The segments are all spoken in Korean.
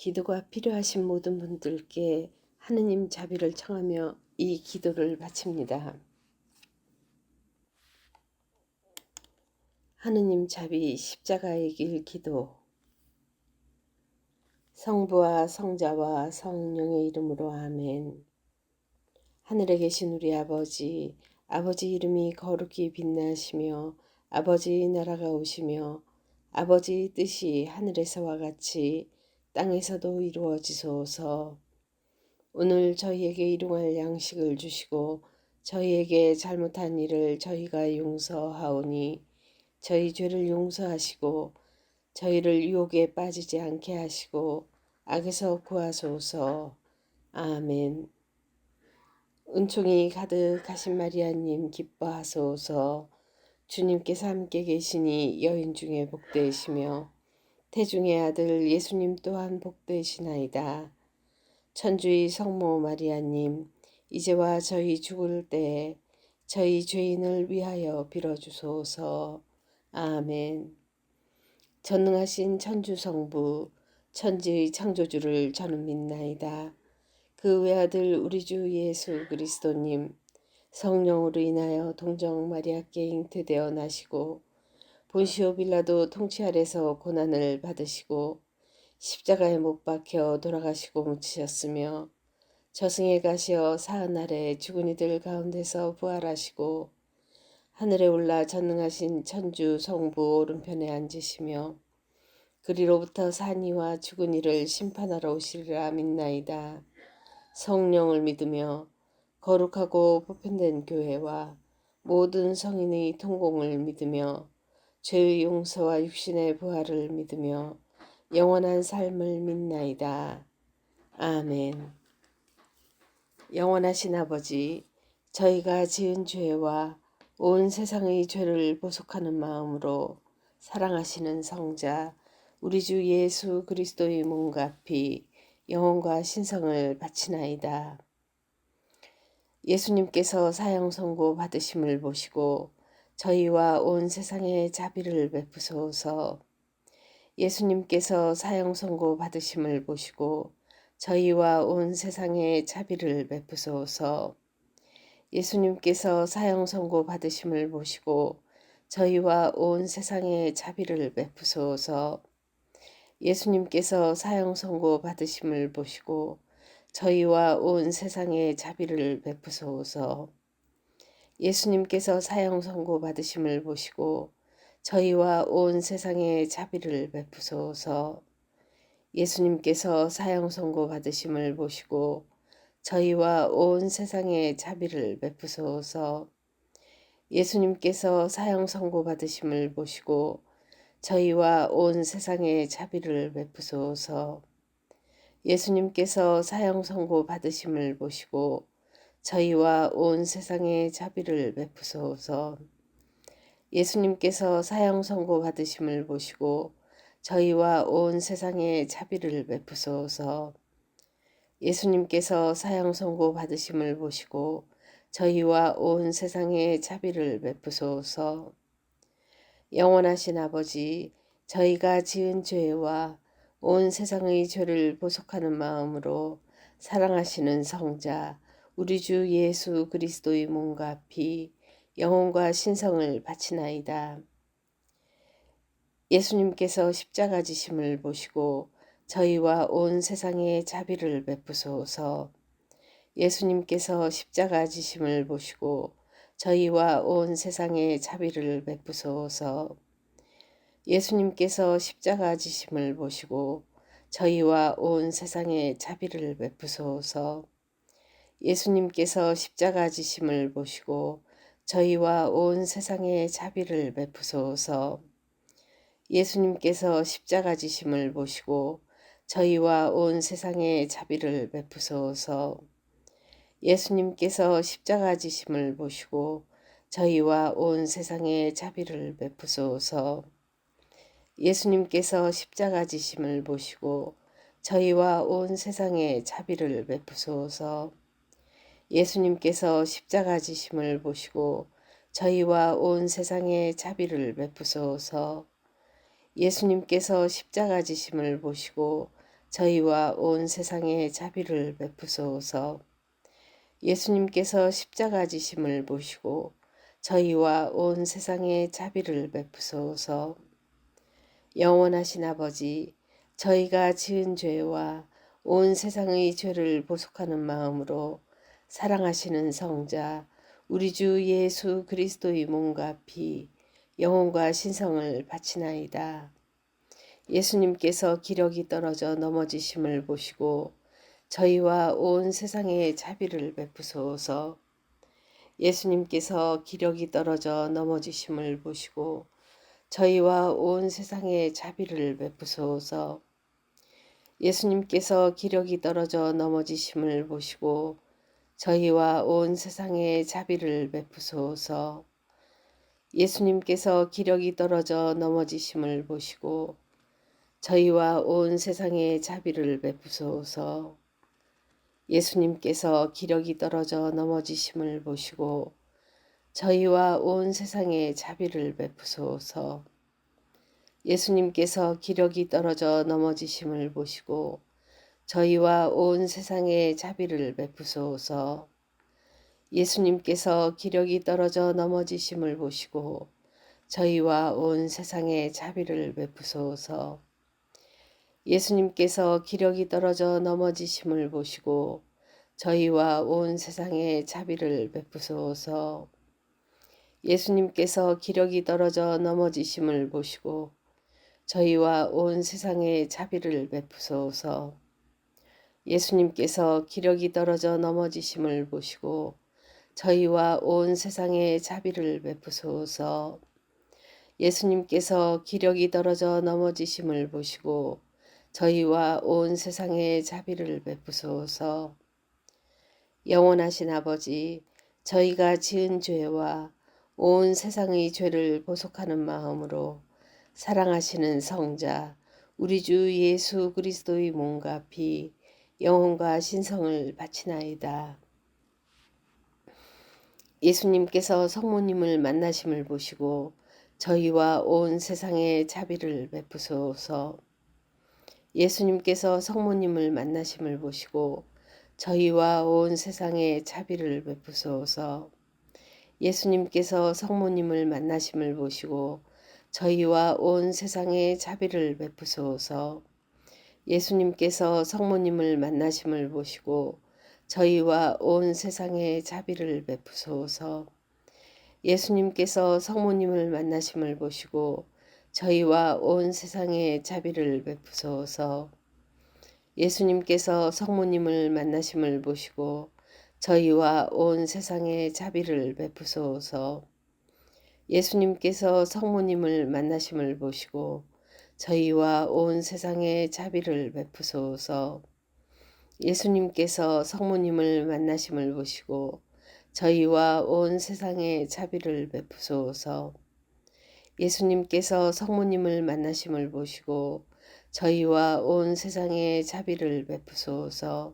기도가 필요하신 모든 분들께 하느님 자비를 청하며 이 기도를 바칩니다. 하느님 자비 십자가의 길 기도. 성부와 성자와 성령의 이름으로 아멘. 하늘에 계신 우리 아버지, 아버지 이름이 거룩히 빛나시며 아버지 나라가 오시며 아버지 뜻이 하늘에서와 같이 땅에서도 이루어지소서. 오늘 저희에게 일용할 양식을 주시고 저희에게 잘못한 일을 저희가 용서하오니 저희 죄를 용서하시고 저희를 유혹에 빠지지 않게 하시고 악에서 구하소서. 아멘. 은총이 가득하신 마리아님 기뻐하소서. 주님께서 함께 계시니 여인 중에 복되시며 태중의 아들 예수님 또한 복되시나이다. 천주의 성모 마리아님, 이제와 저희 죽을 때에 저희 죄인을 위하여 빌어주소서. 아멘. 전능하신 천주성부, 천지의 창조주를 저는 믿나이다. 그 외아들 우리 주 예수 그리스도님, 성령으로 인하여 동정 마리아께 잉태되어 나시고 본시오 빌라도 통치 아래서 고난을 받으시고 십자가에 못 박혀 돌아가시고 묻히셨으며 저승에 가시어 사흘날에 죽은 이들 가운데서 부활하시고 하늘에 올라 전능하신 천주 성부 오른편에 앉으시며 그리로부터 산이와 죽은 이를 심판하러 오시리라 믿나이다. 성령을 믿으며 거룩하고 보편된 교회와 모든 성인의 통공을 믿으며 죄의 용서와 육신의 부활을 믿으며 영원한 삶을 믿나이다. 아멘. 영원하신 아버지, 저희가 지은 죄와 온 세상의 죄를 보속하는 마음으로 사랑하시는 성자 우리 주 예수 그리스도의 몸과 피 영혼과 신성을 바치나이다. 예수님께서 사형 선고 받으심을 보시고 저희와 온 세상에 자비를 베푸소서. 예수님께서 사형 선고 받으심을 보시고 저희와 온 세상에 자비를 베푸소서. 예수님께서 사형 선고 받으심을 보시고 저희와 온 세상에 자비를 베푸소서. 예수님께서 사형 선고 받으심을 보시고 저희와 온 세상에 자비를 베푸소서. 예수님께서 사형 선고 받으심을 보시고 저희와 온 세상에 자비를 베푸소서. 예수님께서 사형 선고 받으심을 보시고 저희와 온 세상에 자비를 베푸소서. 예수님께서 사형 선고 받으심을 보시고 저희와 온 세상에 자비를 베푸소서. 예수님께서 사형 선고 받으심을 보시고 저희와 온 세상에 자비를 베푸소서. 예수님께서 사형 선고 받으심을 보시고 저희와 온 세상에 자비를 베푸소서. 예수님께서 사형 선고 받으심을 보시고 저희와 온 세상에 자비를 베푸소서. 영원하신 아버지, 저희가 지은 죄와 온 세상의 죄를 보속하는 마음으로 사랑하시는 성자 우리 주 예수 그리스도의 몸과 피 영혼과 신성을 바치나이다. 예수님께서 십자가 지심을 보시고 저희와 온 세상에 자비를 베푸소서. 예수님께서 십자가 지심을 보시고 저희와 온 세상에 자비를 베푸소서. 예수님께서 십자가 지심을 보시고 저희와 온 세상에 자비를 베푸소서. 예수님께서 십자가 지심을 보시고 저희와 온 세상에 자비를 베푸소서. 예수님께서 십자가 지심을 보시고 저희와 온 세상에 자비를 베푸소서. 예수님께서 십자가 지심을 보시고 저희와 온 세상에 자비를 베푸소서. 예수님께서 십자가 지심을 보시고 저희와 온 세상에 자비를 베푸소서. 예수님께서 십자가 지심을 보시고 저희와 온 세상에 자비를 베푸소서. 예수님께서 십자가 지심을 보시고 저희와 온 세상에 자비를 베푸소서. 예수님께서 십자가 지심을 보시고 저희와 온 세상에 자비를 베푸소서. 영원하신 아버지, 저희가 지은 죄와 온 세상의 죄를 보속하는 마음으로 사랑하시는 성자 우리 주 예수 그리스도의 몸과 피, 영혼과 신성을 바치나이다. 예수님께서 기력이 떨어져 넘어지심을 보시고 저희와 온 세상에 자비를 베푸소서. 예수님께서 기력이 떨어져 넘어지심을 보시고 저희와 온 세상에 자비를 베푸소서. 예수님께서 기력이 떨어져 넘어지심을 보시고 저희와 온 세상에 자비를 베푸소서. 예수님께서 기력이 떨어져 넘어지심을 보시고 저희와 온 세상에 자비를 베푸소서. 예수님께서 기력이 떨어져 넘어지심을 보시고 저희와 온 세상에 자비를 베푸소서. 예수님께서 기력이 떨어져 넘어지심을 보시고 저희와 온 세상에 자비를 베푸소서. 예수님께서 기력이 떨어져 넘어지심을 보시고 저희와 온 세상에 자비를 베푸소서. 예수님께서 기력이 떨어져 넘어지심을 보시고 저희와 온 세상에 자비를 베푸소서. 예수님께서 기력이 떨어져 넘어지심을 보시고 저희와 온 세상에 자비를 베푸소서. 예수님께서 기력이 떨어져 넘어지심을 보시고 저희와 온 세상에 자비를 베푸소서. 예수님께서 기력이 떨어져 넘어지심을 보시고 저희와 온 세상에 자비를 베푸소서. 영원하신 아버지, 저희가 지은 죄와 온 세상의 죄를 보속하는 마음으로 사랑하시는 성자 우리 주 예수 그리스도의 몸과 피, 영혼과 신성을 바치나이다. 예수님께서 성모님을 만나심을 보시고 저희와 온 세상에 자비를 베푸소서. 예수님께서 성모님을 만나심을 보시고 저희와 온 세상에 자비를 베푸소서. 예수님께서 성모님을 만나심을 보시고 저희와 온 세상에 자비를 베푸소서. 예수님께서 성모님을 만나심을 보시고 저희와 온 세상에 자비를 베푸소서. 예수님께서 성모님을 만나심을 보시고 저희와 온 세상에 자비를 베푸소서. 예수님께서 성모님을 만나심을 보시고 저희와 온 세상에 자비를 베푸소서. 예수님께서 성모님을 만나심을 보시고 저희와 온 세상에 자비를 베푸소서. 예수님께서 성모님을 만나심을 보시고 저희와 온 세상에 자비를 베푸소서. 예수님께서 성모님을 만나심을 보시고 저희와 온 세상에 자비를 베푸소서.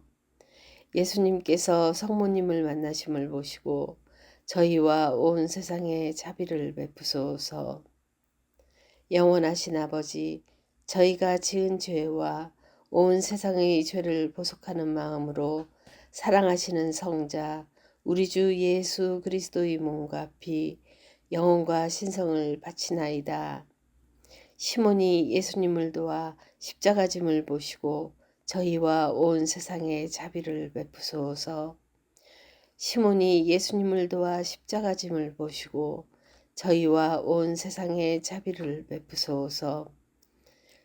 예수님께서 성모님을 만나심을 보시고 저희와 온 세상에 자비를 베푸소서. 영원하신 아버지, 저희가 지은 죄와 온 세상의 죄를 보속하는 마음으로 사랑하시는 성자 우리 주 예수 그리스도의 몸과 피, 영혼과 신성을 바치나이다. 시몬이 예수님을 도와 십자가짐을 보시고 저희와 온 세상에 자비를 베푸소서. 시몬이 예수님을 도와 십자가짐을 보시고 저희와 온 세상에 자비를 베푸소서.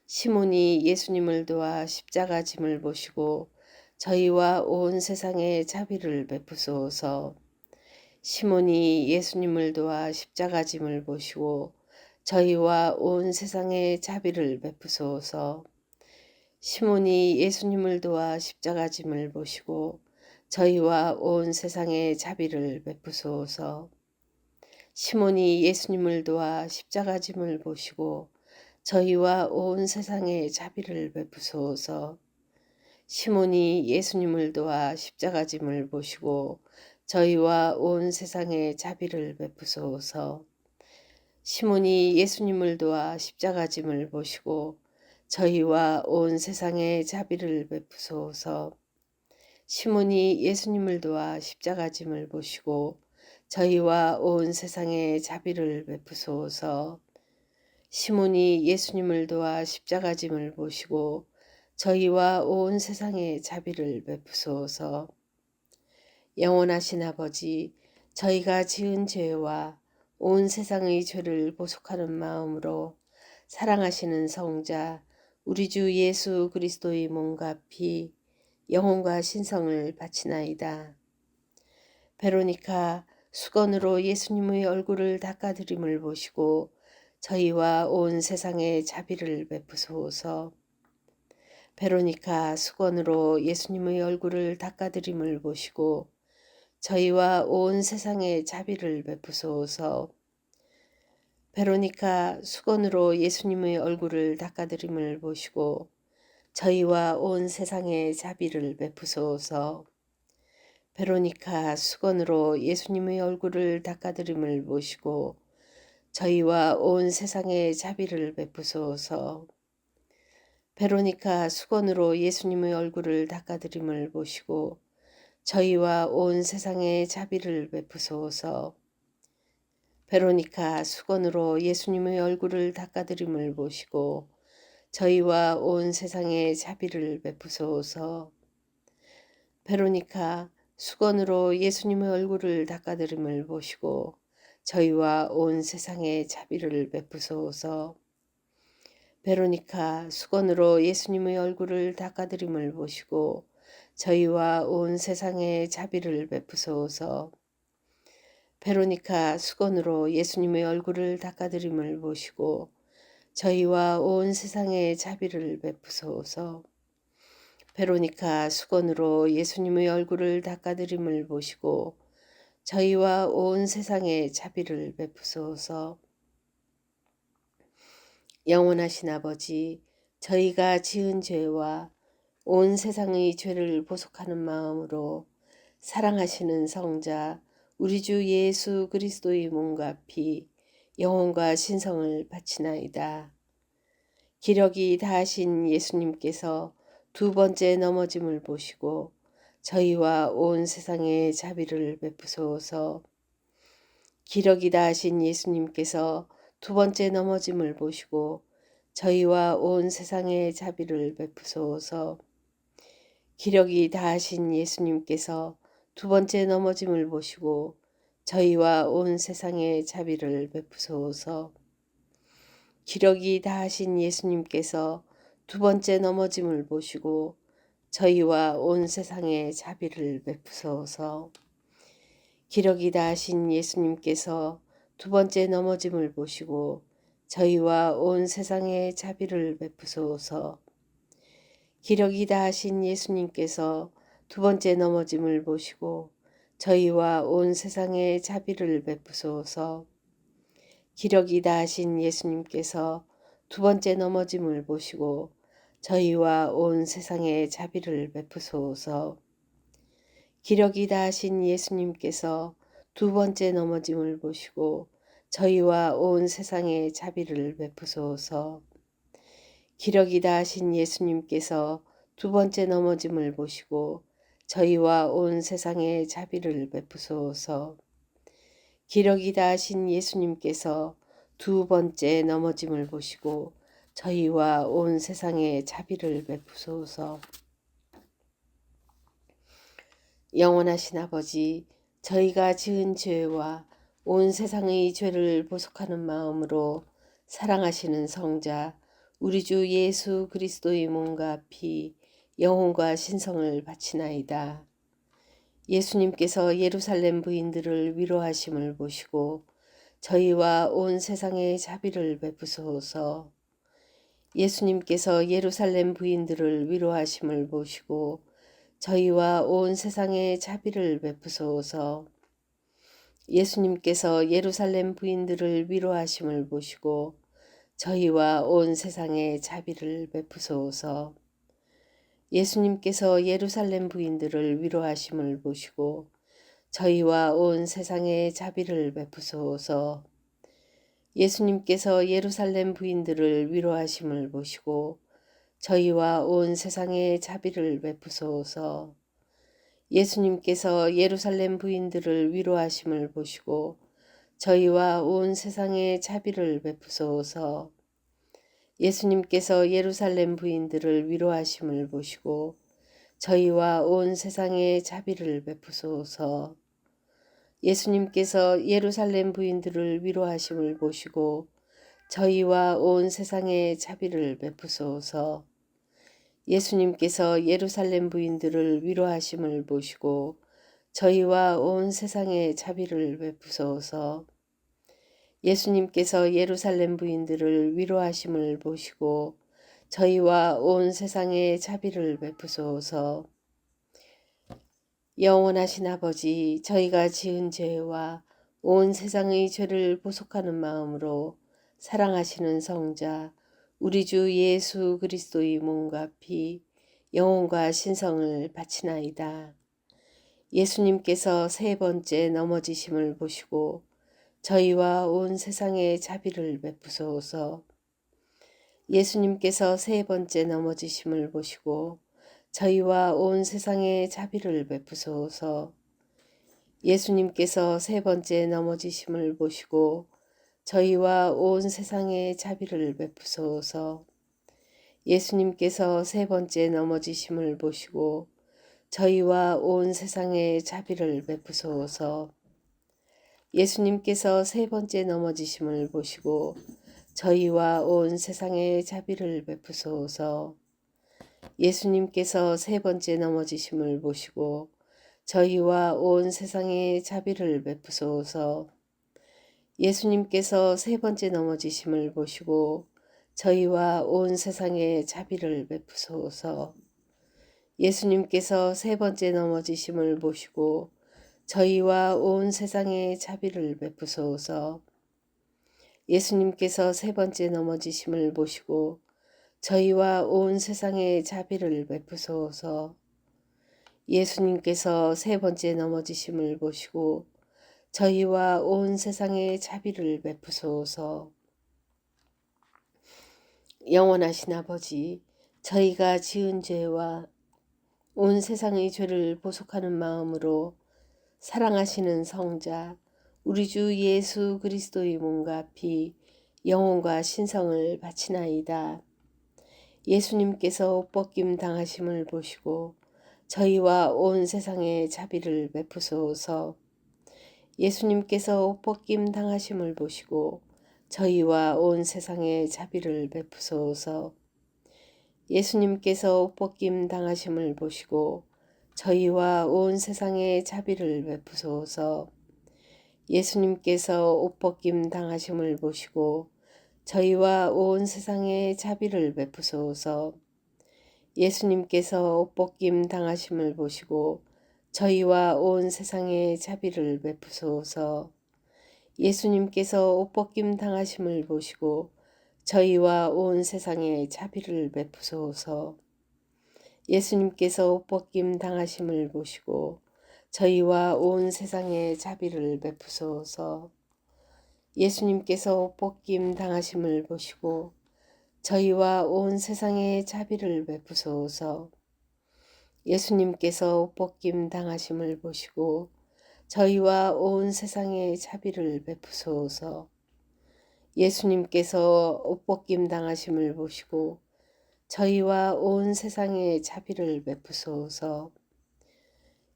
시몬이 예수님을 도와 십자가짐을 보시고 저희와 온 세상에 자비를 베푸소서. 시몬이 예수님을 도와 십자가짐을 보시고 저희와 온 세상에 자비를 베푸소서. 시몬이 예수님을 도와 십자가짐을 보시고 저희와 온 세상에 자비를 베푸소서. 시몬이 예수님을 도와 십자가짐을 보시고 저희와 온 세상에 자비를 베푸소서. 시몬이 예수님을 도와 십자가짐을 보시고 저희와 온 세상에 자비를 베푸소서. 시몬이 예수님을 도와 십자가짐을 보시고 저희와 온 세상에 자비를 베푸소서. 시몬이 예수님을 도와 십자가 짐을 보시고 저희와 온 세상에 자비를 베푸소서. 시몬이 예수님을 도와 십자가 짐을 보시고 저희와 온 세상에 자비를 베푸소서. 영원하신 아버지, 저희가 지은 죄와 온 세상의 죄를 보속하는 마음으로 사랑하시는 성자 우리 주 예수 그리스도의 몸과 피, 영혼과 신성을 바치나이다. 베로니카 수건으로 예수님의 얼굴을 닦아드림을 보시고 저희와 온 세상에 자비를 베푸소서. 베로니카 수건으로 예수님의 얼굴을 닦아드림을 보시고 저희와 온 세상에 자비를 베푸소서. 베로니카 수건으로 예수님의 얼굴을 닦아드림을 보시고 저희와 온 세상에 자비를 베푸소서. 베로니카 수건으로 예수님의 얼굴을 닦아드림을 보시고 저희와 온 세상에 자비를 베푸소서. 베로니카 수건으로 예수님의 얼굴을 닦아드림을 보시고 저희와 온 세상에 자비를 베푸소서. 베로니카 수건으로 예수님의 얼굴을 닦아드림을 보시고 저희와 온 세상에 자비를 베푸소서. 베로니카 수건으로 예수님의 얼굴을 닦아드림을 보시고 저희와 온 세상에 자비를 베푸소서. 베로니카 수건으로 예수님의 얼굴을 닦아드림을 보시고 저희와 온 세상에 자비를 베푸소서. 베로니카 수건으로 예수님의 얼굴을 닦아드림을 보시고 저희와 온 세상에 자비를 베푸소서. 베로니카 수건으로 예수님의 얼굴을 닦아드림을 보시고 저희와 온 세상에 자비를 베푸소서. 영원하신 아버지, 저희가 지은 죄와 온 세상의 죄를 보속하는 마음으로 사랑하시는 성자 우리 주 예수 그리스도의 몸과 피, 영혼과 신성을 바치나이다. 기력이 다하신 예수님께서 두 번째 넘어짐을 보시고 저희와 온 세상에 자비를 베푸소서. 기력이 다하신 예수님께서 두 번째 넘어짐을 보시고 저희와 온 세상에 자비를 베푸소서. 기력이 다하신 예수님께서 두 번째 넘어짐을 보시고 저희와 온 세상에 자비를 베푸소서. 기력이 다하신 예수님께서 두 번째 넘어짐을 보시고 저희와 온 세상에 자비를 베푸소서. 기력이 다하신 예수님께서 두 번째 넘어짐을 보시고 저희와 온 세상에 자비를 베푸소서. 기력이 다하신 예수님께서 두 번째 넘어짐을 보시고 저희와 온 세상에 자비를 베푸소서. 기력이 다하신 예수님께서 두 번째 넘어짐을 보시고 저희와 온 세상에 자비를 베푸소서. 기력이 다하신 예수님께서 두 번째 넘어짐을 보시고 저희와 온 세상에 자비를 베푸소서. 기력이 다하신 예수님께서 두 번째 넘어짐을 보시고 저희와 온 세상에 자비를 베푸소서. 기력이 다하신 예수님께서 두 번째 넘어짐을 보시고 저희와 온 세상에 자비를 베푸소서. 영원하신 아버지, 저희가 지은 죄와 온 세상의 죄를 보속하는 마음으로 사랑하시는 성자 우리 주 예수 그리스도의 몸과 피, 영혼과 신성을 바치나이다. 예수님께서 예루살렘 부인들을 위로하심을 보시고 저희와 온 세상에 자비를 베푸소서. 예수님께서 예루살렘 부인들을 위로하심을 보시고 저희와 온 세상에 자비를 베푸소서. 예수님께서 예루살렘 부인들을 위로하심을 보시고 저희와 온 세상에 자비를 베푸소서. 예수님께서 예루살렘 부인들을 위로하심을 보시고 저희와 온 세상에 자비를 베푸소서. 예수님께서 예루살렘 부인들을 위로하심을 보시고 저희와 온 세상에 자비를 베푸소서. 예수님께서 예루살렘 부인들을 위로하심을 보시고 저희와 온 세상에 자비를 베푸소서. 예수님께서 예루살렘 부인들을 위로하심을 보시고 저희와 온 세상에 자비를 베푸소서. 예수님께서 예루살렘 부인들을 위로하심을 보시고 저희와 온 세상에 자비를 베푸소서. 예수님께서 예루살렘 부인들을 위로하심을 보시고 저희와 온 세상에 자비를 베푸소서. 예수님께서 예루살렘 부인들을 위로하심을 보시고 저희와 온 세상에 자비를 베푸소서. 영원하신 아버지, 저희가 지은 죄와 온 세상의 죄를 보속하는 마음으로 사랑하시는 성자 우리 주 예수 그리스도의 몸과 피, 영혼과 신성을 바치나이다. 예수님께서 세 번째 넘어지심을 보시고 저희와 온 세상에 자비를 베푸소서. 예수님께서 세 번째 넘어지심을 보시고 저희와 온 세상에 자비를 베푸소서. 예수님께서 세 번째 넘어지심을 보시고 저희와 온 세상에 자비를 베푸소서. 예수님께서 세 번째 넘어지심을 보시고 저희와 온 세상에 자비를 베푸소서. 예수님께서 세 번째 넘어지심을 보시고 저희와 온 세상에 자비를 베푸소서. 예수님께서 세 번째 넘어지심을 보시고 저희와 온 세상에 자비를 베푸소서. 예수님께서 세 번째 넘어지심을 보시고 저희와 온 세상에 자비를 베푸소서. 예수님께서 세 번째 넘어지심을 보시고 저희와 온 세상에 자비를 베푸소서. 예수님께서 세 번째 넘어지심을 보시고 저희와 온 세상에 자비를 베푸소서. 예수님께서 세 번째 넘어지심을 보시고 저희와 온 세상에 자비를 베푸소서. 영원하신 아버지, 저희가 지은 죄와 온 세상의 죄를 보속하는 마음으로 사랑하시는 성자 우리 주 예수 그리스도의 몸과 피, 영혼과 신성을 바치나이다. 예수님께서 옷벗김 당하심을 보시고 저희와 온 세상에 자비를 베푸소서. 예수님께서 옷벗김 당하심을 보시고 저희와 온 세상에 자비를 베푸소서. 예수님께서 옷벗김 당하심을 보시고 저희와 온 세상에 자비를 베푸소서. 예수님께서 옷벗김 당하심을 보시고 저희와 온 세상에 자비를 베푸소서. 예수님께서 옷벗김 당하심을 보시고 저희와 온 세상에 자비를 베푸소서. 예수님께서 옷벗김 당하심을 보시고 저희와 온 세상에 자비를 베푸소서. 예수님께서 옷벗김 당하심을 보시고 저희와 온 세상에 자비를 베푸소서. 예수님께서 옷벗김 당하심을 보시고 저희와 온 세상에 자비를 베푸소서. 예수님께서 옷벗김 당하심을 보시고 저희와 온 세상에 자비를 베푸소서. 예수님께서 옷벗김 당하심을 보시고 저희와 온 세상에 자비를 베푸소서.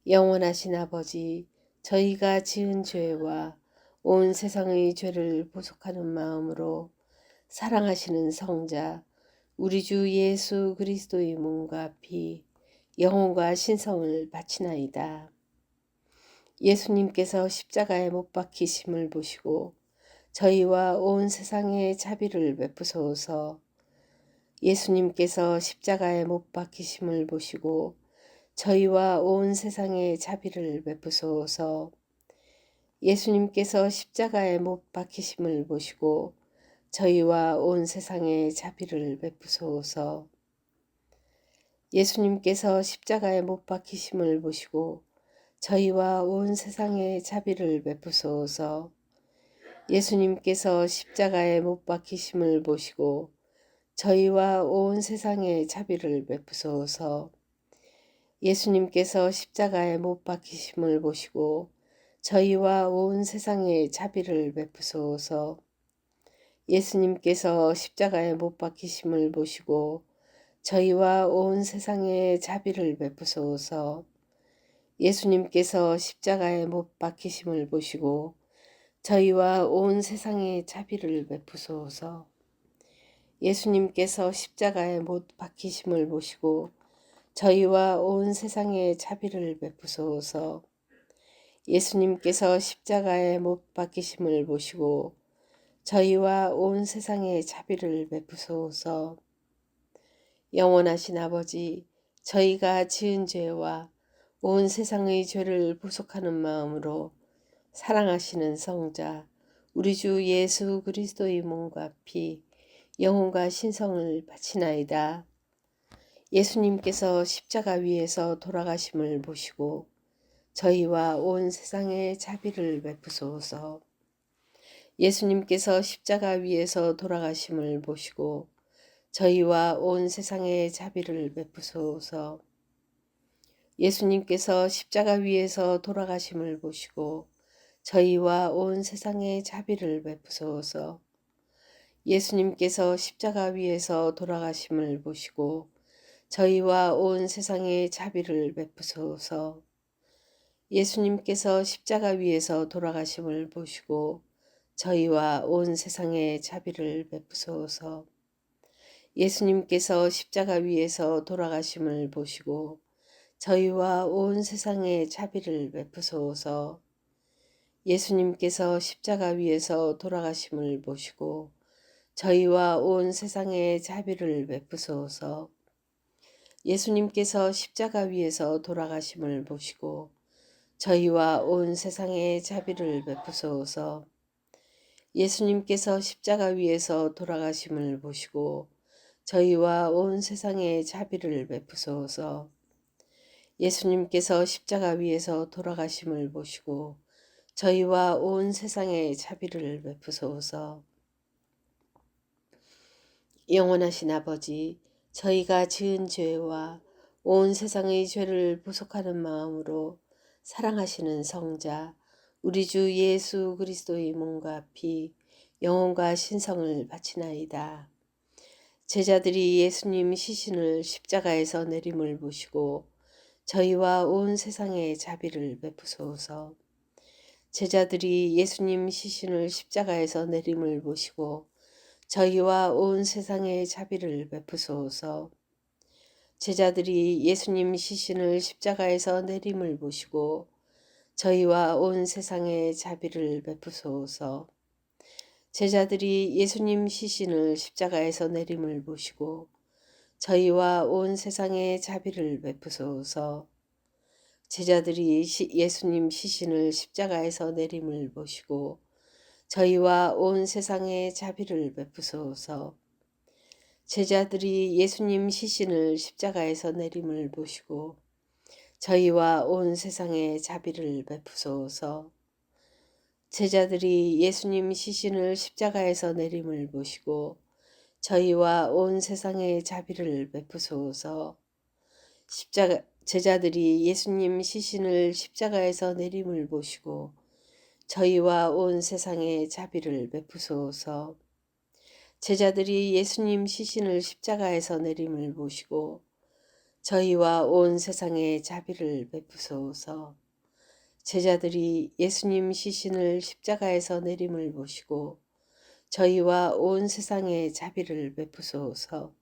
영원하신 아버지, 저희가 지은 죄와 온 세상의 죄를 보속하는 마음으로 사랑하시는 성자 우리 주 예수 그리스도의 몸과 피, 영혼과 신성을 바치나이다. 예수님께서 십자가에 못 박히심을 보시고 저희와 온 세상에 자비를 베푸소서. 예수님께서 십자가에 못 박히심을 보시고 저희와 온 세상에 자비를 베푸소서. 예수님께서 십자가에 못 박히심을 보시고 저희와 온 세상에 자비를 베푸소서. 예수님께서 십자가에 못 박히심을 보시고 저희와 온 세상에 자비를 베푸소서. 예수님께서 십자가에 못 박히심을 보시고 저희와 온 세상에 자비를 베푸소서. 예수님께서 십자가에 못 박히심을 보시고 저희와 온 세상에 자비를 베푸소서. 예수님께서 십자가에 못 박히심을 보시고 저희와 온 세상에 자비를 베푸소서. 예수님께서 십자가에 못 박히심을 보시고 저희와 온 세상에 자비를 베푸소서. 예수님께서 십자가에 못 박히심을 보시고 저희와 온 세상에 자비를 베푸소서. 예수님께서 십자가에 못 박히심을 보시고 저희와 온 세상에 자비를 베푸소서. 영원하신 아버지, 저희가 지은 죄와 온 세상의 죄를 보속하는 마음으로 사랑하시는 성자 우리 주 예수 그리스도의 몸과 피, 영혼과 신성을 바치나이다. 예수님께서 십자가 위에서 돌아가심을 보시고 저희와 온 세상에 자비를 베푸소서. 예수님께서 십자가 위에서 돌아가심을 보시고 저희와 온 세상에 자비를 베푸소서. 예수님께서 십자가 위에서 돌아가심을 보시고 저희와 온 세상에 자비를 베푸소서. 예수님께서 십자가 위에서 돌아가심을 보시고 저희와 온 세상에 자비를 베푸소서. 예수님께서 십자가 위에서 돌아가심을 보시고 저희와 온 세상에 자비를 베푸소서. 예수님께서 십자가 위에서 돌아가심을 보시고 저희와 온 세상에 자비를 베푸소서. 예수님께서 십자가 위에서 돌아가심을 보시고 저희와 온 세상에 자비를 베푸소서. 예수님께서 십자가 위에서 돌아가심을 보시고 저희와 온 세상에 자비를 베푸소서. 예수님께서 십자가 위에서 돌아가심을 보시고 저희와 온 세상에 자비를 베푸소서. 예수님께서 십자가 위에서 돌아가심을 보시고 저희와 온 세상에 자비를 베푸소서. 영원하신 아버지, 저희가 지은 죄와 온 세상의 죄를 보속하는 마음으로 사랑하시는 성자 우리 주 예수 그리스도의 몸과 피, 영혼과 신성을 바치나이다. 제자들이 예수님 시신을 십자가에서 내림을 보시고 저희와 온 세상에 자비를 베푸소서. 제자들이 예수님 시신을 십자가에서 내림을 보시고 저희와 온 세상에 자비를 베푸소서. 제자들이 예수님 시신을 십자가에서 내림을 보시고 저희와 온 세상에 자비를 베푸소서. 제자들이 예수님 시신을 십자가에서 내림을 보시고 저희와 온 세상에 자비를 베푸소서. 제자들이 예수님 시신을 십자가에서 내림을 보시고 저희와 온 세상에 자비를 베푸소서. 제자들이 예수님 시신을 십자가에서 내림을 보시고 저희와 온 세상에 자비를 베푸소서. 제자들이 예수님 시신을 십자가에서 내림을 보시고 저희와 온 세상에 자비를 베푸소서. 제자들이 예수님 시신을 십자가에서 내림을 보시고 저희와 온 세상에 자비를 베푸소서. 제자들이 예수님 시신을 십자가에서 내림을 보시고 저희와 온 세상에 자비를 베푸소서. 제자들이 예수님 시신을 십자가에서 내림을 보시고 저희와 온 세상에 자비를 베푸소서.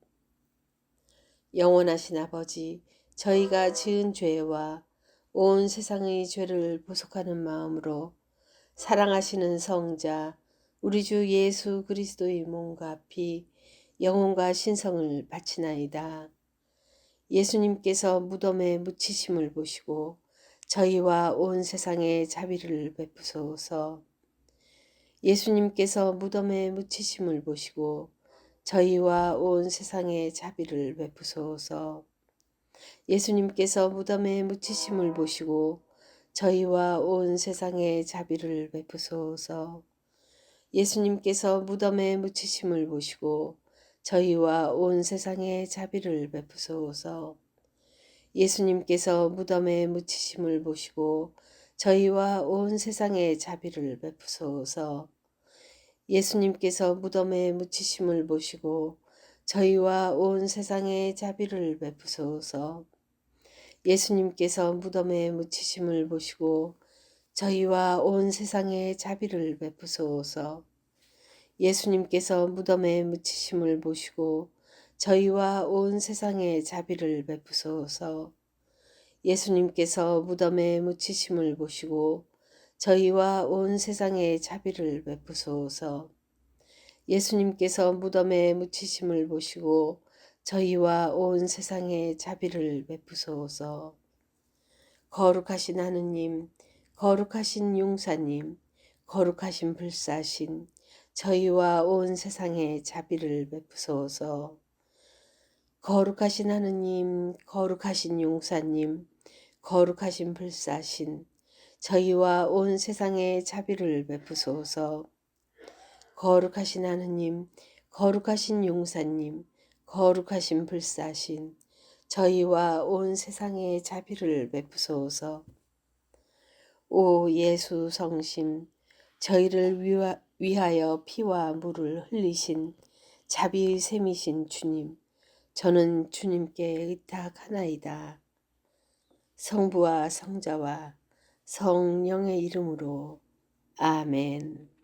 영원하신 아버지, 저희가 지은 죄와 온 세상의 죄를 보속하는 마음으로 사랑하시는 성자 우리 주 예수 그리스도의 몸과 피, 영혼과 신성을 바치나이다. 예수님께서 무덤에 묻히심을 보시고 저희와 온 세상에 자비를 베푸소서. 예수님께서 무덤에 묻히심을 보시고 저희와 온 세상에 자비를 베푸소서. 예수님께서 무덤에 묻히심을 보시고 저희와 온 세상에 자비를 베푸소서. 예수님께서 무덤에 묻히심을 보시고 저희와 온 세상에 자비를 베푸소서. 예수님께서 무덤에 묻히심을 보시고 저희와 온 세상에 자비를 베푸소서. 예수님께서 무덤에 묻히심을 보시고 저희와 온 세상에 자비를 베푸소서. 예수님께서 무덤에 묻히심을 보시고 저희와 온 세상에 자비를 베푸소서. 예수님께서 무덤에 묻히심을 보시고 저희와 온 세상에 자비를 베푸소서. 예수님께서 무덤에 묻히심을 보시고 저희와 온 세상에 자비를 베푸소서. 예수님께서 무덤에 묻히심을 보시고 저희와 온 세상에 자비를 베푸소서. 거룩하신 하느님, 거룩하신 용사님, 거룩하신 불사신, 저희와 온 세상에 자비를 베푸소서. 거룩하신 하느님, 거룩하신 용사님, 거룩하신 불사신, 저희와 온 세상에 자비를 베푸소서. 거룩하신 하느님, 거룩하신 용사님, 거룩하신 불사신, 저희와 온 세상에 자비를 베푸소서. 오 예수 성심, 저희를 위하여 피와 물을 흘리신 자비의 샘이신 주님, 저는 주님께 의탁하나이다. 성부와 성자와 성령의 이름으로 아멘.